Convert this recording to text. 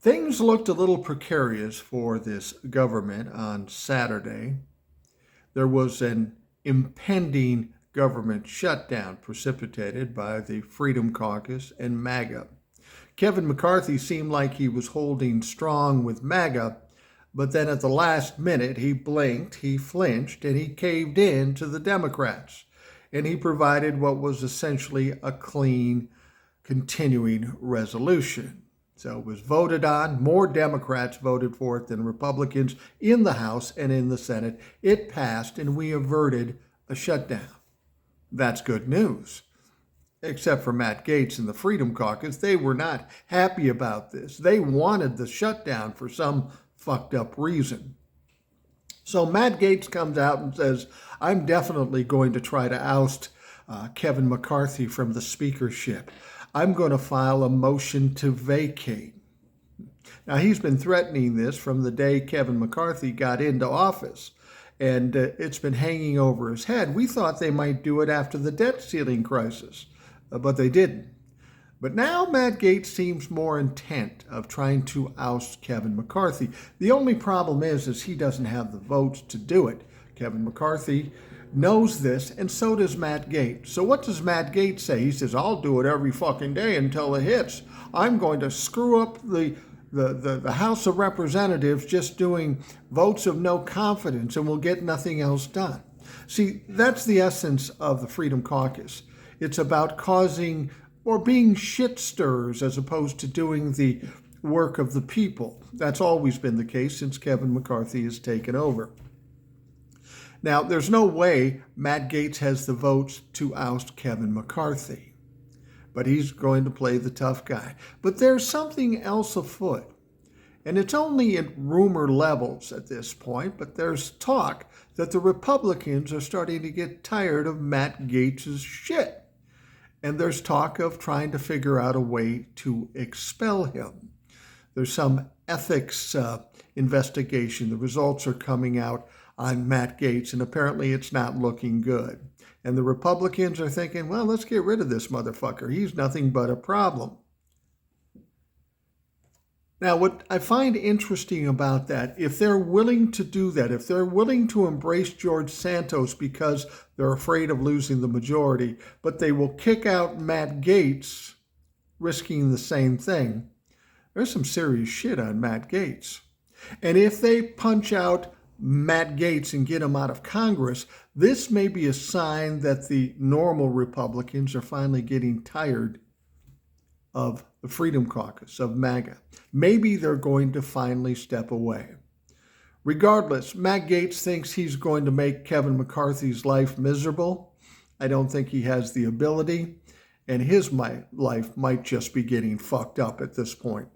Things looked a little precarious for this government on Saturday. There was an impending government shutdown precipitated by the Freedom Caucus and MAGA. Kevin McCarthy seemed like he was holding strong with MAGA, but then at the last minute he blinked, he flinched, and he caved in to the Democrats. And he provided what was essentially a clean, continuing resolution. So it was voted on. More Democrats voted for it than Republicans in the House and in the Senate. It passed, and we averted a shutdown. That's good news. Except for Matt Gaetz and the Freedom Caucus. They were not happy about this. They wanted the shutdown for some fucked up reason. So Matt Gaetz comes out and says, I'm definitely going to try to oust Kevin McCarthy from the speakership. I'm going to file a motion to vacate. Now, he's been threatening this from the day Kevin McCarthy got into office, and it's been hanging over his head. We thought they might do it after the debt ceiling crisis, but they didn't. But now Matt Gaetz seems more intent of trying to oust Kevin McCarthy. The only problem is he doesn't have the votes to do it. Kevin McCarthy knows this, and so does Matt Gaetz. So what does Matt Gaetz say? He says, I'll do it every fucking day until it hits. I'm going to screw up the House of Representatives just doing votes of no confidence, and we'll get nothing else done. See, that's the essence of the Freedom Caucus. It's about causing or being shit stirrers as opposed to doing the work of the people. That's always been the case since Kevin McCarthy has taken over. Now, there's no way Matt Gaetz has the votes to oust Kevin McCarthy, but he's going to play the tough guy. But there's something else afoot, and it's only at rumor levels at this point, but there's talk that the Republicans are starting to get tired of Matt Gaetz's shit, and there's talk of trying to figure out a way to expel him. There's some ethics investigation. The results are coming out on Matt Gaetz, and apparently it's not looking good. And the Republicans are thinking, well, let's get rid of this motherfucker. He's nothing but a problem. Now, what I find interesting about that, if they're willing to do that, if they're willing to embrace George Santos because they're afraid of losing the majority, but they will kick out Matt Gaetz, risking the same thing, there's some serious shit on Matt Gaetz. And if they punch out Matt Gaetz and get him out of Congress, this may be a sign that the normal Republicans are finally getting tired of the Freedom Caucus, of MAGA. Maybe they're going to finally step away. Regardless, Matt Gaetz thinks he's going to make Kevin McCarthy's life miserable. I don't think he has the ability, and his life might just be getting fucked up at this point.